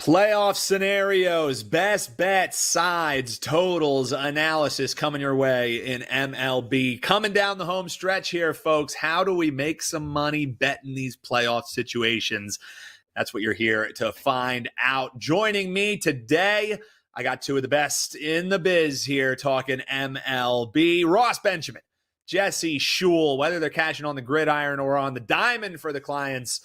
Playoff scenarios, best bets, sides, totals, analysis coming your way in MLB. Coming down the home stretch here, folks. How do we make some money betting these playoff situations? That's what you're here to find out. Joining me today, I got two of the best in the biz here talking MLB. Ross Benjamin, Jesse Schule, whether they're cashing on the gridiron or on the diamond for the clients,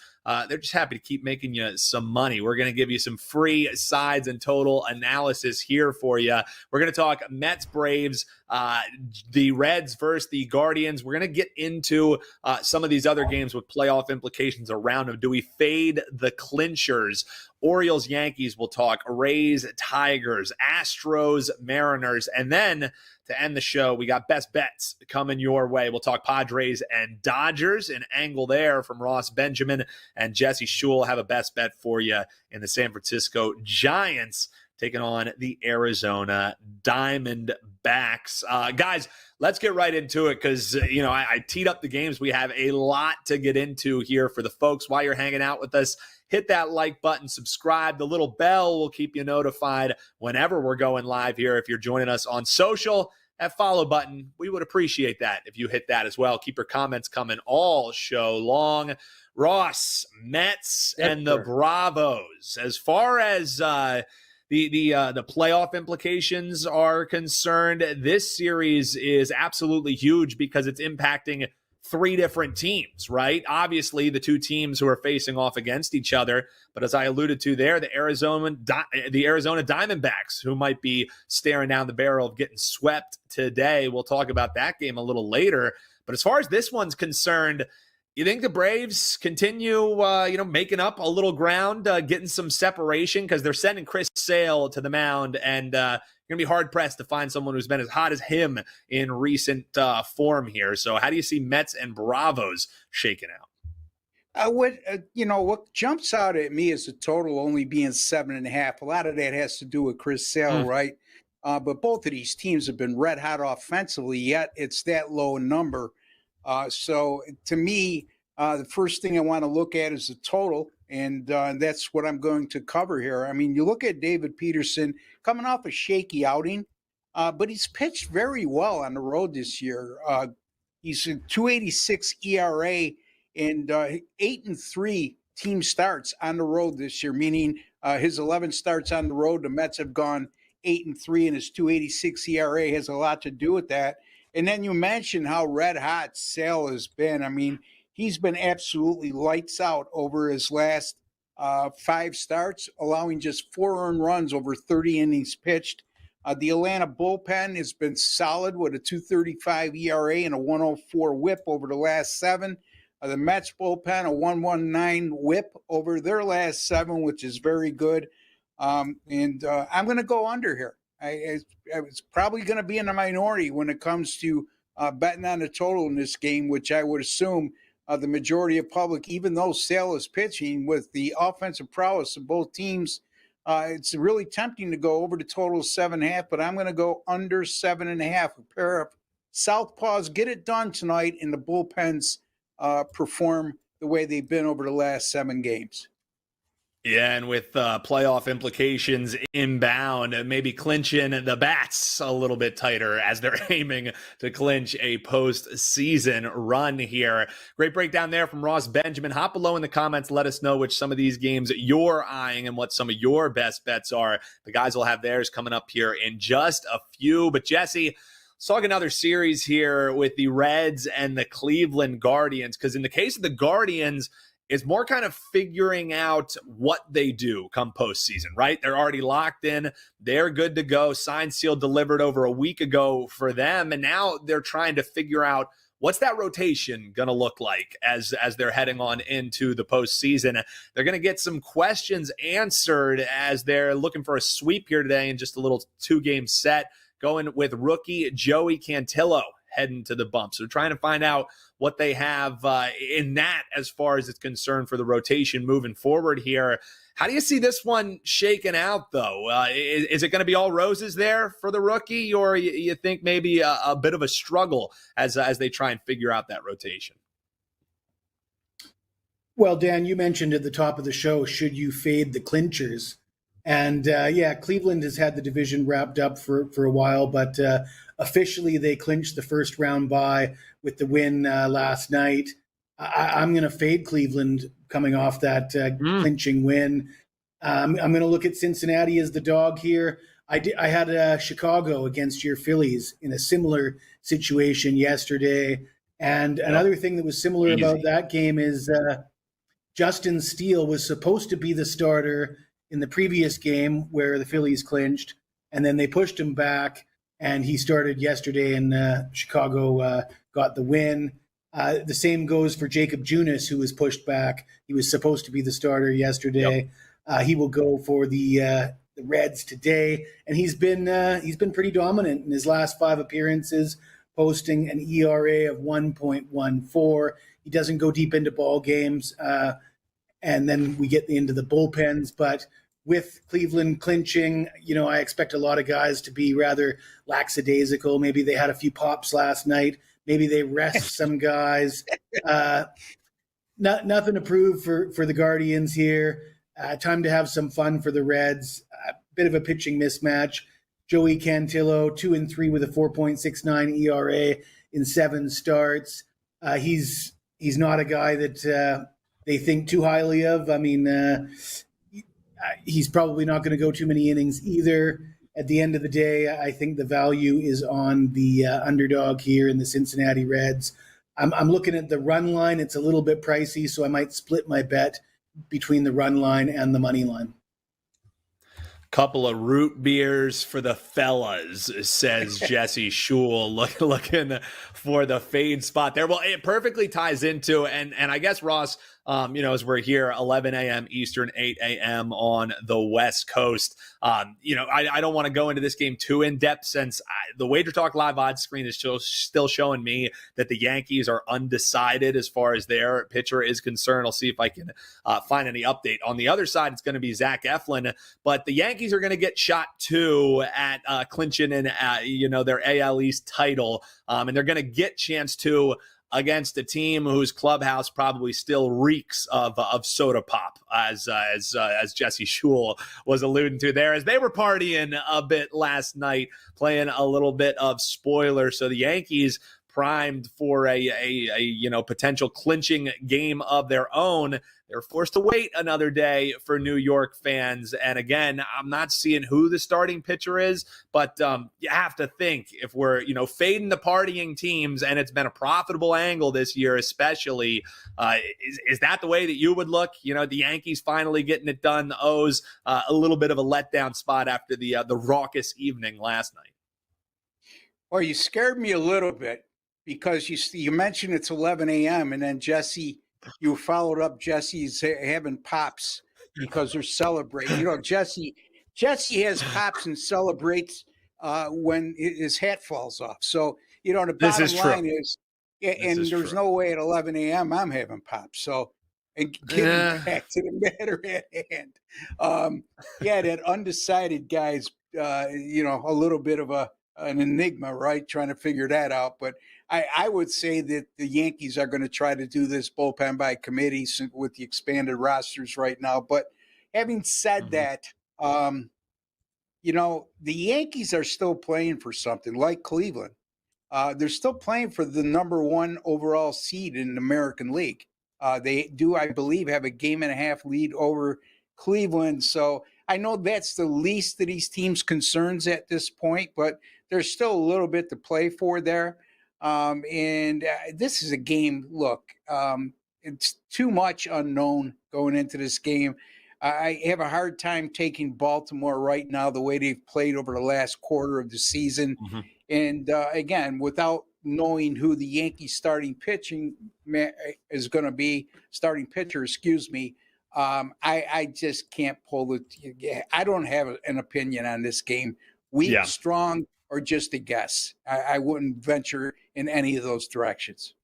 they're just happy to keep making you some money. We're going to give you some free sides and total analysis here for you. We're going to talk Mets, Braves, the Reds versus the Guardians. We're going to get into some of these other games with playoff implications around them. Do we fade the clinchers? Orioles, Yankees, we'll talk. Rays, Tigers, Astros, Mariners. And then to end the show, we got best bets coming your way. We'll talk Padres and Dodgers, an angle there from Ross Benjamin, and Jesse Schule have a best bet for you in the San Francisco Giants taking on the Arizona Diamondbacks. Guys, let's get right into it because, I teed up the games. We have a lot to get into here for the folks. While you're hanging out with us, hit that like button, subscribe. The little bell will keep you notified whenever we're going live here. If you're joining us on social, that follow button, we would appreciate that if you hit that as well. Keep your comments coming all show long. Ross, Mets, and the Bravos. As far as the playoff implications are concerned, this series is absolutely huge because it's impacting three different teams, right? Obviously, the two teams who are facing off against each other, but as I alluded to there, the Arizona Diamondbacks, who might be staring down the barrel of getting swept today. We'll talk about that game a little later. But as far as this one's concerned, you think the Braves continue, making up a little ground, getting some separation because they're sending Chris Sale to the mound, and you're going to be hard-pressed to find someone who's been as hot as him in recent form here. So how do you see Mets and Bravos shaking out? What jumps out at me is the total only being 7.5. A lot of that has to do with Chris Sale, right? But both of these teams have been red hot offensively, yet it's that low number. So to me, the first thing I want to look at is the total, and that's what I'm going to cover here. I mean, you look at David Peterson coming off a shaky outing, but he's pitched very well on the road this year. He's a 2.86 ERA and 8-3 team starts on the road this year, meaning his 11 starts on the road. The Mets have gone 8-3, and his 2.86 ERA has a lot to do with that. And then you mentioned how red hot Sale has been. I mean, he's been absolutely lights out over his last 5 starts, allowing just 4 earned runs over 30 innings pitched. The Atlanta bullpen has been solid with a 2.35 ERA and a 1.04 WHIP over the last 7. The Mets bullpen, a 1.19 WHIP over their last 7, which is very good. I'm going to go under here. It's probably going to be in the minority when it comes to betting on the total in this game, which I would assume the majority of public, even though Sale is pitching with the offensive prowess of both teams, it's really tempting to go over the total of 7.5, but I'm going to go under 7.5. A pair of southpaws get it done tonight, and the bullpens perform the way they've been over the last 7 games. Yeah, and with playoff implications inbound, maybe clinching the bats a little bit tighter as they're aiming to clinch a postseason run here. Great breakdown there from Ross Benjamin. Hop below in the comments. Let us know which some of these games you're eyeing and what some of your best bets are. The guys will have theirs coming up here in just a few. But Jesse, let's talk another series here with the Reds and the Cleveland Guardians, because in the case of the Guardians, it's more kind of figuring out what they do come postseason, right? They're already locked in. They're good to go. Signed, sealed, delivered over a week ago for them. And now they're trying to figure out what's that rotation going to look like as they're heading on into the postseason. They're going to get some questions answered as they're looking for a sweep here today in just a little 2-game set, going with rookie Joey Cantillo heading to the bump. So trying to find out what they have in that as far as it's concerned for the rotation moving forward here. How do you see this one shaking out, though? Is it going to be all roses there for the rookie, or you think maybe a bit of a struggle as they try and figure out that rotation? Well, Dan, you mentioned at the top of the show, should you fade the clinchers? And yeah, Cleveland has had the division wrapped up for a while, but officially they clinched the first round bye with the win last night. I'm going to fade Cleveland coming off that clinching win. I'm going to look at Cincinnati as the dog here. I had Chicago against your Phillies in a similar situation yesterday. And another thing that was similar about that game is Justin Steele was supposed to be the starter in the previous game where the Phillies clinched, and then they pushed him back, and he started yesterday, and Chicago got the win. The same goes for Jacob Junis, who was pushed back. He was supposed to be the starter yesterday. He will go for the Reds today, and he's been pretty dominant in his last 5 appearances, posting an ERA of 1.14. He doesn't go deep into ball games, and then we get into the bullpens. But with Cleveland clinching, I expect a lot of guys to be rather lackadaisical. Maybe they had a few pops last night. Maybe they rest some guys. Nothing to prove for the Guardians here. Time to have some fun for the Reds. Bit of a pitching mismatch. Joey Cantillo, 2-3 with a 4.69 ERA in 7 starts. He's not a guy that they think too highly of. I mean, he's probably not going to go too many innings either. At the end of the day, I think the value is on the underdog here in the Cincinnati Reds. I'm looking at the run line. It's a little bit pricey, so I might split my bet between the run line and the money line. Couple of root beers for the fellas, says Jesse Schule, looking for the fade spot there. Well, it perfectly ties into, and I guess, Ross, as we're here, 11 a.m. Eastern, 8 a.m. on the West Coast. I don't want to go into this game too in depth since the WagerTalk live odds screen is still showing me that the Yankees are undecided as far as their pitcher is concerned. I'll see if I can find any update. On the other side, it's going to be Zach Eflin, but the Yankees are going to get shot too at clinching in their AL East title, and they're going to get chance to against a team whose clubhouse probably still reeks of soda pop, as Jesse Schule was alluding to there, as they were partying a bit last night, playing a little bit of spoiler. So the Yankees primed for a potential clinching game of their own. They're forced to wait another day for New York fans. And again, I'm not seeing who the starting pitcher is, but you have to think if we're, fading the partying teams, and it's been a profitable angle this year, especially, is that the way that you would look? The Yankees finally getting it done. The O's a little bit of a letdown spot after the raucous evening last night. Well, you scared me a little bit because you mentioned it's 11 a.m. and then you followed up Jesse's having pops because they're celebrating. Jesse has pops and celebrates when his hat falls off. So, the bottom line is, and there's no way at 11 a.m. I'm having pops. So, and getting back to the matter at hand. That undecided guy's, a little bit of an enigma, right? Trying to figure that out. But I would say that the Yankees are going to try to do this bullpen by committee with the expanded rosters right now. But having said that, the Yankees are still playing for something like Cleveland. They're still playing for the number 1 overall seed in the American League. They do, I believe, have a 1.5 game lead over Cleveland. So I know that's the least of these teams' concerns at this point, but there's still a little bit to play for there. And this is a game, look, it's too much unknown going into this game. I have a hard time taking Baltimore right now, the way they've played over the last quarter of the season. Mm-hmm. And again, without knowing who the Yankees starting pitcher is going to be, I just can't pull it. I don't have an opinion on this game. Weak, strong, or just a guess. I wouldn't venture in any of those directions.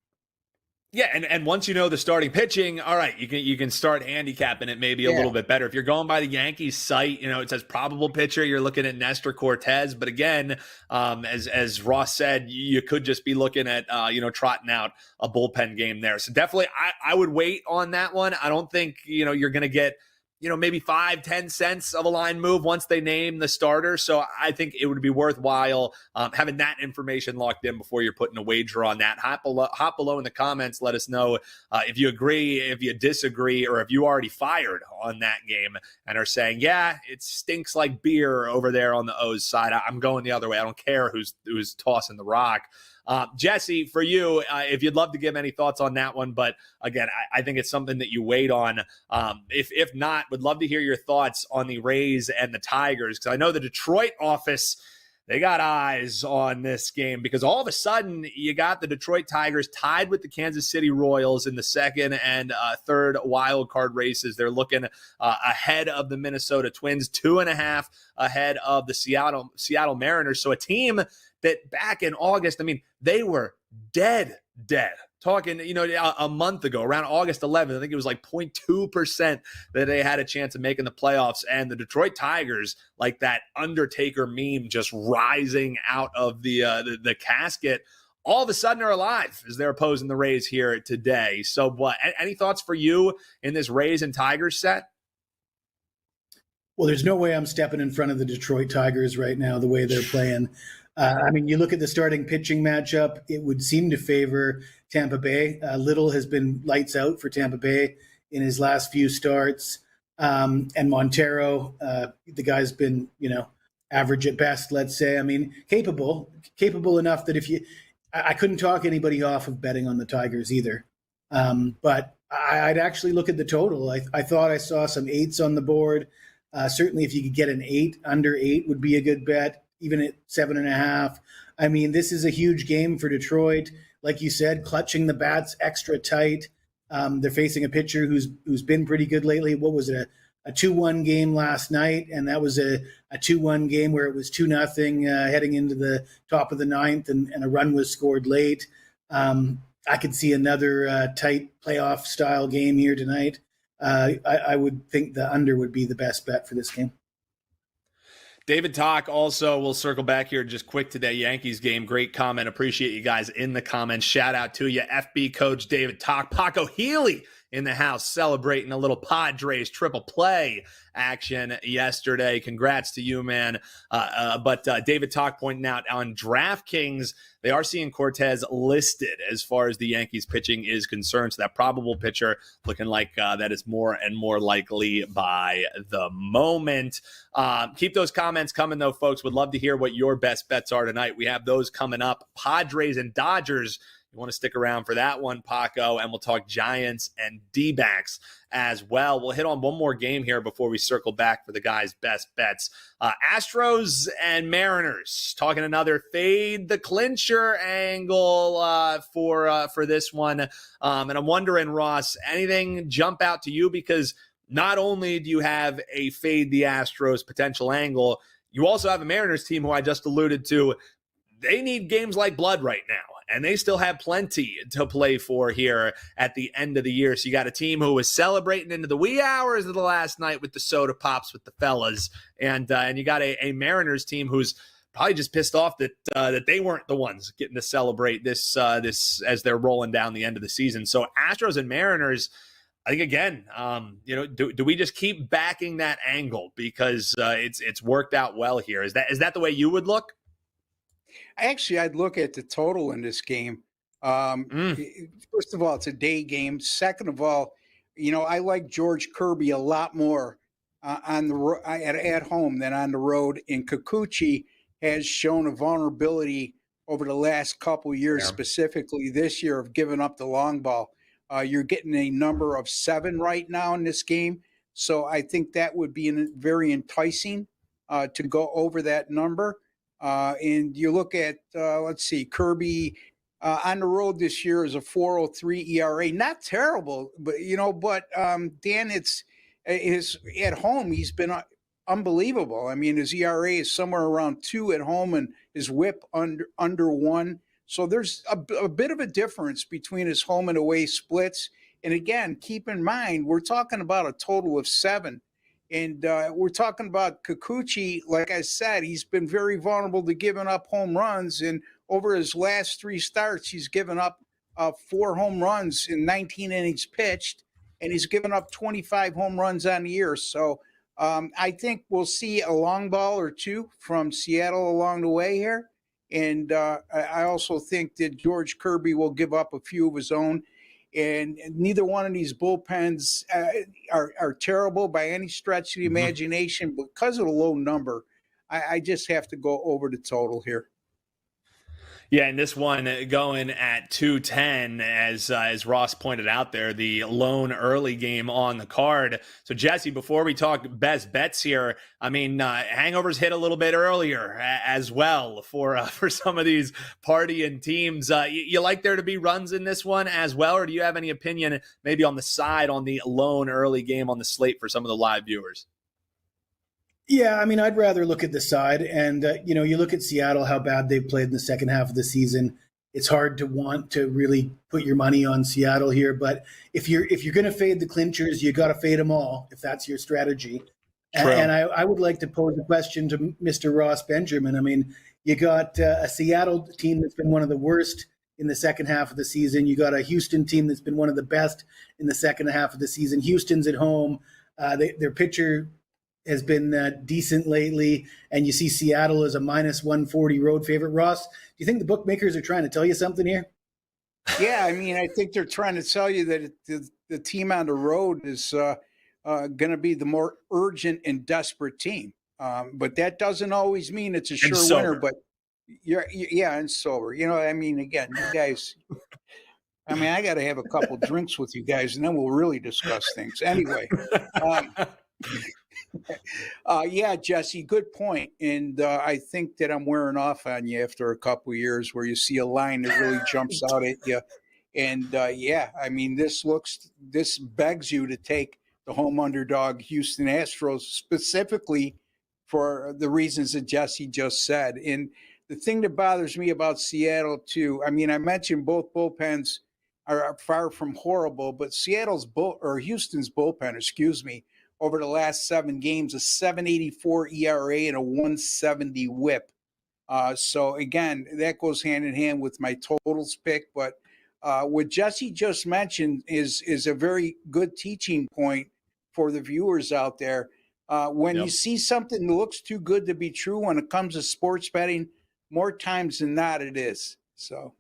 Yeah, and once you know the starting pitching, all right, you can start handicapping it maybe a little bit better. If you're going by the Yankees site, it says probable pitcher, you're looking at Nestor Cortez. But again, as Ross said, you could just be looking at trotting out a bullpen game there. So definitely, I would wait on that one. I don't think you're going to get maybe 5-10 cents of a line move once they name the starter. So I think it would be worthwhile having that information locked in before you're putting a wager on that. Hop below in the comments. Let us know if you agree, if you disagree, or if you already fired on that game and are saying, yeah, it stinks like beer over there on the O's side. I'm going the other way. I don't care who's tossing the rock. Jesse, for you, if you'd love to give any thoughts on that one, but again, I think it's something that you wait on. If not, would love to hear your thoughts on the Rays and the Tigers, because I know the Detroit office, they got eyes on this game, because all of a sudden you got the Detroit Tigers tied with the Kansas City Royals in the second and third wild card races. They're looking ahead of the Minnesota Twins, 2.5 ahead of the Seattle Mariners. So a team that back in August, they were dead. Talking, a month ago, around August 11th, I think it was like 0.2% that they had a chance of making the playoffs. And the Detroit Tigers, like that Undertaker meme, just rising out of the casket, all of a sudden are alive as they're opposing the Rays here today. So what? Any thoughts for you in this Rays and Tigers set? Well, there's no way I'm stepping in front of the Detroit Tigers right now, the way they're playing. You look at the starting pitching matchup, it would seem to favor Tampa Bay. Little has been lights out for Tampa Bay in his last few starts. And Montero, the guy's been, average at best, let's say. Capable enough that I couldn't talk anybody off of betting on the Tigers either. But I'd actually look at the total. I thought I saw some 8s on the board. Certainly if you could get an 8, under 8 would be a good bet. Even at 7.5. This is a huge game for Detroit. Like you said, clutching the bats extra tight. They're facing a pitcher who's been pretty good lately. What was it, a 2-1 game last night? And that was a 2-1 game where it was 2-0 heading into the top of the ninth, and a run was scored late. I could see another tight playoff style game here tonight. I would think the under would be the best bet for this game. David Talk also will circle back here just quick today. Yankees game. Great comment. Appreciate you guys in the comments. Shout out to you. FB coach David Talk. Paco Healy in the house celebrating a little Padres triple play action yesterday. Congrats to you, man. But David Talk pointing out on DraftKings, they are seeing Cortez listed as far as the Yankees pitching is concerned. So that probable pitcher looking like that is more and more likely by the moment. Keep those comments coming, though, folks. Would love to hear what your best bets are tonight. We have those coming up. Padres and Dodgers. You want to stick around for that one, Paco, and we'll talk Giants and D-backs as well. We'll hit on one more game here before we circle back for the guys' best bets. Astros and Mariners, talking another fade the clincher angle for this one. And I'm wondering, Ross, anything jump out to you? Because not only do you have a fade the Astros potential angle, you also have a Mariners team who I just alluded to. They need games like blood right now, and they still have plenty to play for here at the end of the year. So you got a team who was celebrating into the wee hours of the last night with the soda pops with the fellas, and you got a Mariners team who's probably just pissed off that they weren't the ones getting to celebrate this as they're rolling down the end of the season. So Astros and Mariners, I think, again, do we just keep backing that angle because it's worked out well here? Is that the way you would look? Actually, I'd look at the total in this game. First of all, it's a day game. Second of all, I like George Kirby a lot more at home than on the road. And Kikuchi has shown a vulnerability over the last couple of years, specifically this year, of giving up the long ball. You're getting a number of 7 right now in this game. So I think that would be very enticing to go over that number. And you look at, Kirby on the road this year is a 4.03 ERA. Not terrible, but Dan, it's at home. He's been unbelievable. His ERA is somewhere around 2 at home, and his WHIP under 1. So there's a bit of a difference between his home and away splits. And again, keep in mind, we're talking about a total of 7. And we're talking about Kikuchi. Like I said, he's been very vulnerable to giving up home runs. And over his last 3 starts, he's given up 4 home runs in 19 innings pitched. and he's given up 25 home runs on the year. So I think we'll see a long ball or two from Seattle along the way here. And I also think that George Kirby will give up a few of his own. And neither one of these bullpens are terrible by any stretch of the imagination. Because of the low number, I just have to go over the total here. Yeah, and this one going at 210, as Ross pointed out there, the lone early game on the card. So, Jesse, before we talk best bets here, I mean, hangovers hit a little bit earlier as well for some of these partying teams. You like there to be runs in this one as well, or do you have any opinion maybe on the side on the lone early game on the slate for some of the live viewers? Yeah, I mean, I'd rather look at the side. And, you look at Seattle, how bad they've played in the second half of the season. It's hard to want to really put your money on Seattle here. But if you're going to fade the clinchers, you got to fade them all, if that's your strategy. True. And I would like to pose a question to Mr. Ross Benjamin. I mean, you got a Seattle team that's been one of the worst in the second half of the season. You got a Houston team that's been one of the best in the second half of the season. Houston's at home. Their pitcher has been decent lately, and you see Seattle as a minus 140 road favorite. Ross, do you think the bookmakers are trying to tell you something here? Yeah, I mean, I think they're trying to tell you that the team on the road is going to be the more urgent and desperate team. But that doesn't always mean it's a sure winner. But and sober. I mean, again, you guys. I mean, I got to have a couple drinks with you guys, and then we'll really discuss things. Anyway. Yeah, Jesse, good point. And I think that I'm wearing off on you after a couple of years where you see a line that really jumps out at you. And I mean, this begs you to take the home underdog Houston Astros specifically for the reasons that Jesse just said. And the thing that bothers me about Seattle too, I mean, I mentioned both bullpens are far from horrible, but Houston's bullpen, over the last 7 games, a 7.84 ERA and a 170 WHIP. So again, that goes hand in hand with my totals pick. But what Jesse just mentioned is a very good teaching point for the viewers out there. When you see something that looks too good to be true when it comes to sports betting, more times than not it is. So,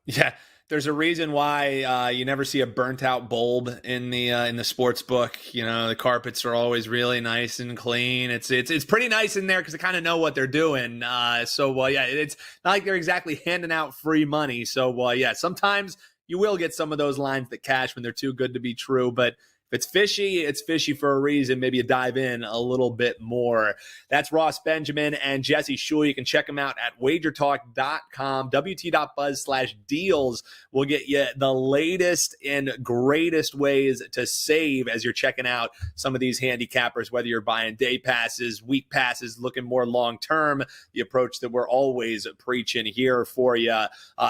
yeah. There's a reason why you never see a burnt out bulb in the sports book. The carpets are always really nice and clean. It's pretty nice in there because they kind of know what they're doing. It's not like they're exactly handing out free money. So sometimes you will get some of those lines that cash when they're too good to be true. But if it's fishy for a reason. Maybe you dive in a little bit more. That's Ross Benjamin and Jesse Schule. You can check them out at WagerTalk.com. WT.buzz/deals will get you the latest and greatest ways to save as you're checking out some of these handicappers, whether you're buying day passes, week passes, looking more long-term, the approach that we're always preaching here for you.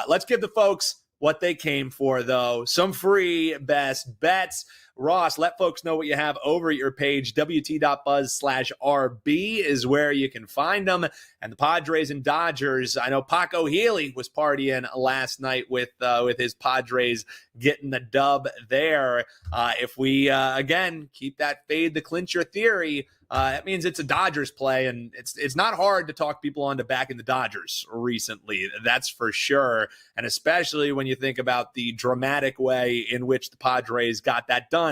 Let's give the folks what they came for, though. Some free best bets. Ross, let folks know what you have over at your page. WT.buzz/RB is where you can find them. And the Padres and Dodgers. I know Paco Healy was partying last night with his Padres getting the dub there. If we, again, keep that fade the clincher theory, that means it's a Dodgers play, and it's not hard to talk people onto backing the Dodgers recently. That's for sure, and especially when you think about the dramatic way in which the Padres got that done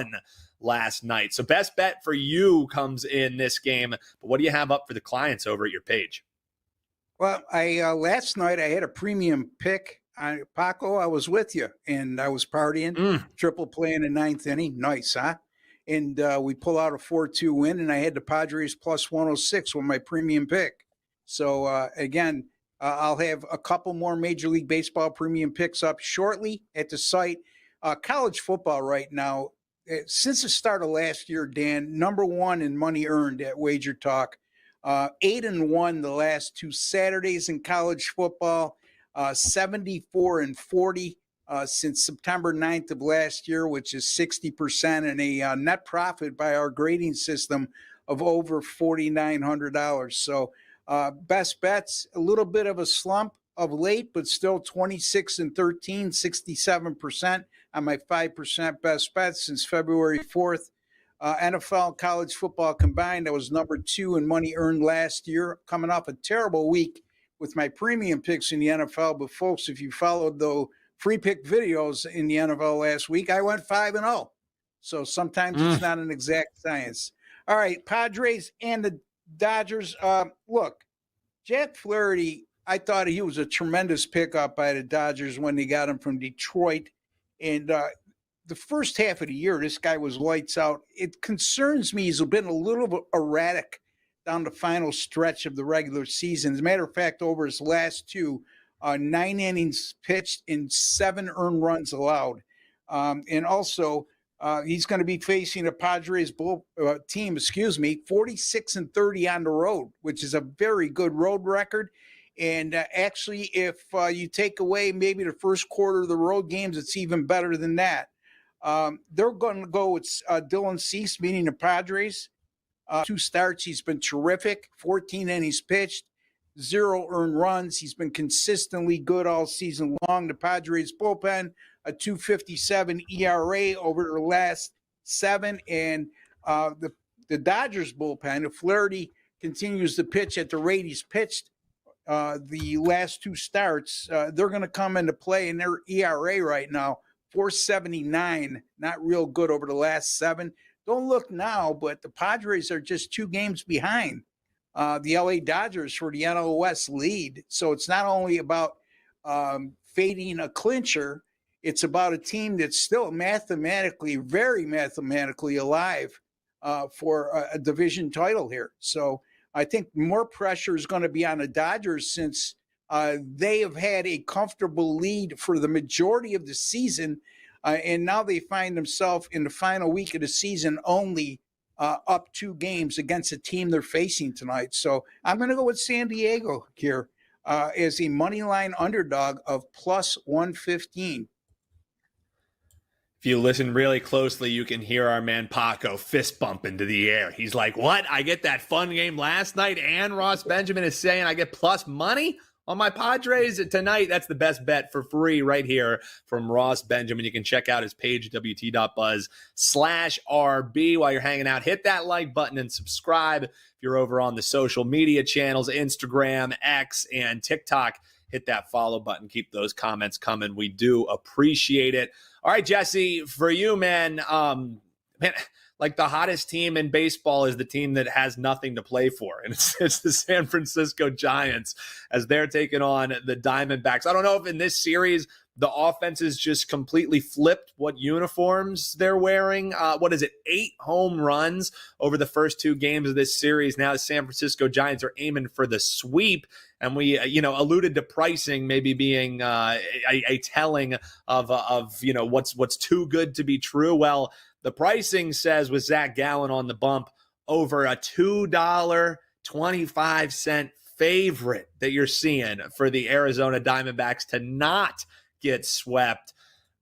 last night. So best bet for you comes in this game, but what do you have up for the clients over at your page? Well, last night I had a premium pick. Paco, I was with you, and I was partying, triple play in the 9th inning. Nice, huh? And we pull out a 4-2 win, and I had the Padres plus 106 with my premium pick. So, again, I'll have a couple more Major League Baseball premium picks up shortly at the site. College football right now, since the start of last year, Dan, number 1 in money earned at WagerTalk. 8-1 the last 2 Saturdays in college football, 74-40. Since September 9th of last year, which is 60%, and a net profit by our grading system of over $4,900. So best bets, a little bit of a slump of late, but still 26-13, 67% on my 5% best bets since February 4th. NFL and college football combined, I was number 2 in money earned last year, coming off a terrible week with my premium picks in the NFL. But folks, if you followed the free pick videos in the NFL last week, I went 5-0. So sometimes it's not an exact science. All right, Padres and the Dodgers. Look, Jack Flaherty, I thought he was a tremendous pickup by the Dodgers when they got him from Detroit. And the first half of the year, this guy was lights out. It concerns me he's been a little bit erratic down the final stretch of the regular season. As a matter of fact, over his last 2, 9 innings pitched and 7 earned runs allowed. And also, he's going to be facing a Padres team, 46-30 on the road, which is a very good road record. And actually, if you take away maybe the first quarter of the road games, it's even better than that. They're going to go with Dylan Cease, meaning the Padres. 2 starts, he's been terrific. 14 innings pitched, 0 earned runs. He's been consistently good all season long. The Padres bullpen, a 2.57 ERA over the last 7. And the Dodgers bullpen, if Flaherty continues to pitch at the rate he's pitched the last 2 starts, they're going to come into play in their ERA right now. 4.79, not real good over the last 7. Don't look now, but the Padres are just 2 games behind the LA Dodgers for the NL West lead. So it's not only about fading a clincher, it's about a team that's still mathematically, very mathematically alive for a division title here. So I think more pressure is going to be on the Dodgers since they have had a comfortable lead for the majority of the season, and now they find themselves in the final week of the season only up 2 games against a team they're facing tonight. So I'm going to go with San Diego here as a money line underdog of plus 115. If you listen really closely, you can hear our man Paco fist bump into the air. He's like, what? I get that fun game last night, and Ross Benjamin is saying I get plus money on my Padres tonight. That's the best bet for free right here from Ross Benjamin. You can check out his page, wt.buzz/RB. While you're hanging out, hit that like button and subscribe. If you're over on the social media channels, Instagram, X, and TikTok, hit that follow button. Keep those comments coming. We do appreciate it. All right, Jesse, for you, man, like the hottest team in baseball is the team that has nothing to play for. And it's the San Francisco Giants as they're taking on the Diamondbacks. I don't know if in this series the offenses just completely flipped what uniforms they're wearing. 8 home runs over the first 2 games of this series. Now the San Francisco Giants are aiming for the sweep. And we, alluded to pricing maybe being a telling of what's too good to be true. Well, the pricing says with Zach Gallen on the bump, over a $2.25 favorite that you're seeing for the Arizona Diamondbacks to not get swept.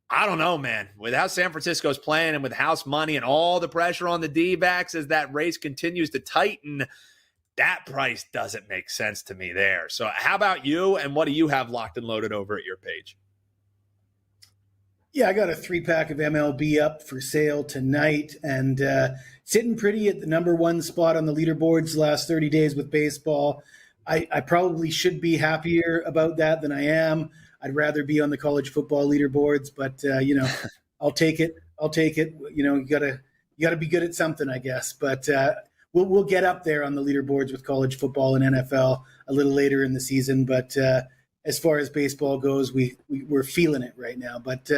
I don't know, man. With how San Francisco's playing and with house money and all the pressure on the D-backs as that race continues to tighten, that price doesn't make sense to me there. So how about you, and what do you have locked and loaded over at your page? Yeah, I got a 3-pack of MLB up for sale tonight, and sitting pretty at the number 1 spot on the leaderboards the last 30 days with baseball. I probably should be happier about that than I am. I'd rather be on the college football leaderboards, but I'll take it. You gotta be good at something, I guess. But we'll get up there on the leaderboards with college football and NFL a little later in the season. But as far as baseball goes, we're feeling it right now. But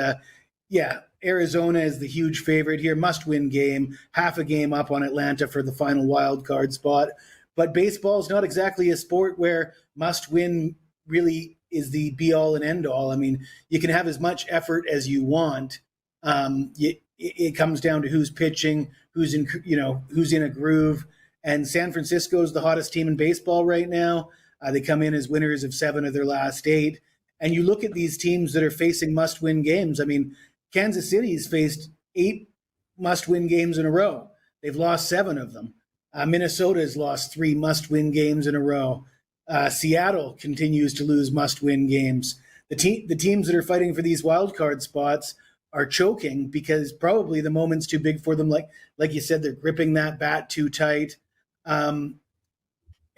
Arizona is the huge favorite here. Must-win game, half a game up on Atlanta for the final wild card spot. But baseball is not exactly a sport where must-win really is the be-all and end-all. I mean, you can have as much effort as you want. It comes down to who's pitching, who's in a groove. And San Francisco is the hottest team in baseball right now. They come in as winners of 7 of their last 8. And you look at these teams that are facing must-win games. I mean, Kansas City's faced 8 must-win games in a row. They've lost 7 of them. Minnesota has lost 3 must-win games in a row. Seattle continues to lose must-win games. The teams that are fighting for these wild card spots are choking because probably the moment's too big for them. Like you said, they're gripping that bat too tight.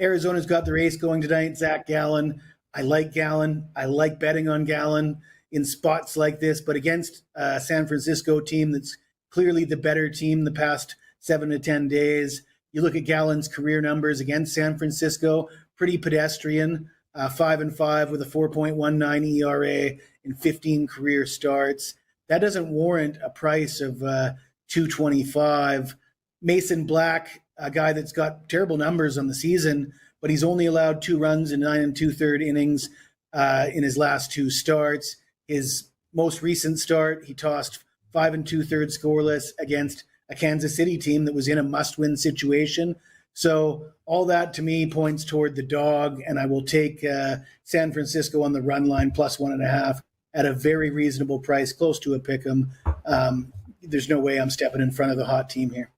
Arizona's got their ace going tonight, Zach Gallen. I like Gallen. I like betting on Gallen in spots like this, but against a San Francisco team that's clearly the better team the past 7 to 10 days. You look at Gallen's career numbers against San Francisco, pretty pedestrian, 5-5 with a 4.19 ERA in 15 career starts. That doesn't warrant a price of $225. Mason Black, a guy that's got terrible numbers on the season, but he's only allowed 2 runs in 9 2/3 innings in his last 2 starts. His most recent start, he tossed 5 2/3 scoreless against a Kansas City team that was in a must-win situation. So all that to me points toward the dog, and I will take San Francisco on the run line plus 1.5 at a very reasonable price, close to a pick'em. There's no way I'm stepping in front of the hot team here.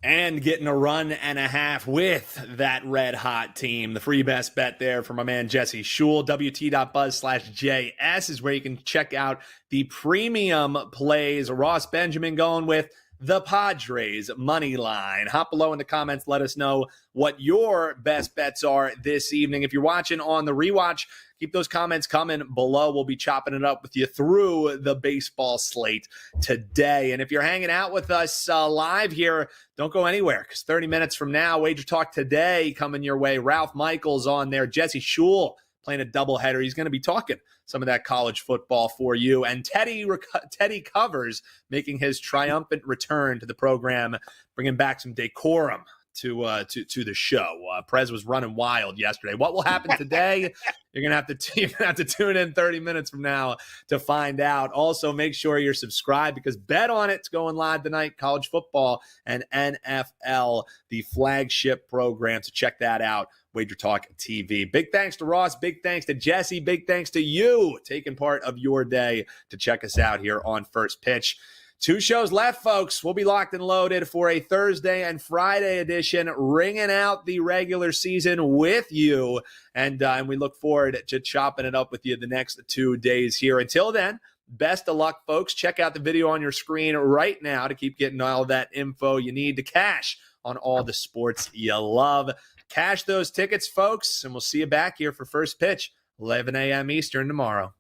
And getting a 1.5 with that red hot team. The free best bet there for my man Jesse Schule. WT.buzz/JS is where you can check out the premium plays. Ross Benjamin going with the Padres money line. Hop below in the comments. Let us know what your best bets are this evening. If you're watching on the rewatch, keep those comments coming below. We'll be chopping it up with you through the baseball slate today. And if you're hanging out with us live here, don't go anywhere because 30 minutes from now, Wager Talk Today coming your way. Ralph Michaels on there. Jesse Schule playing a doubleheader. He's going to be talking some of that college football for you. And Teddy Covers making his triumphant return to the program, bringing back some decorum to the show. Prez was running wild yesterday. What will happen today? You're gonna have to tune in 30 minutes from now to find out. Also, make sure you're subscribed because Bet On It's going live tonight. College football and NFL, the flagship program. So check that out. Wager Talk TV. Big thanks to Ross. Big thanks to Jesse. Big thanks to you taking part of your day to check us out here on First Pitch. 2 shows left, folks. We'll be locked and loaded for a Thursday and Friday edition, ringing out the regular season with you. And we look forward to chopping it up with you the next 2 days here. Until then, best of luck, folks. Check out the video on your screen right now to keep getting all that info you need to cash on all the sports you love. Cash those tickets, folks, and we'll see you back here for First Pitch, 11 a.m. Eastern tomorrow.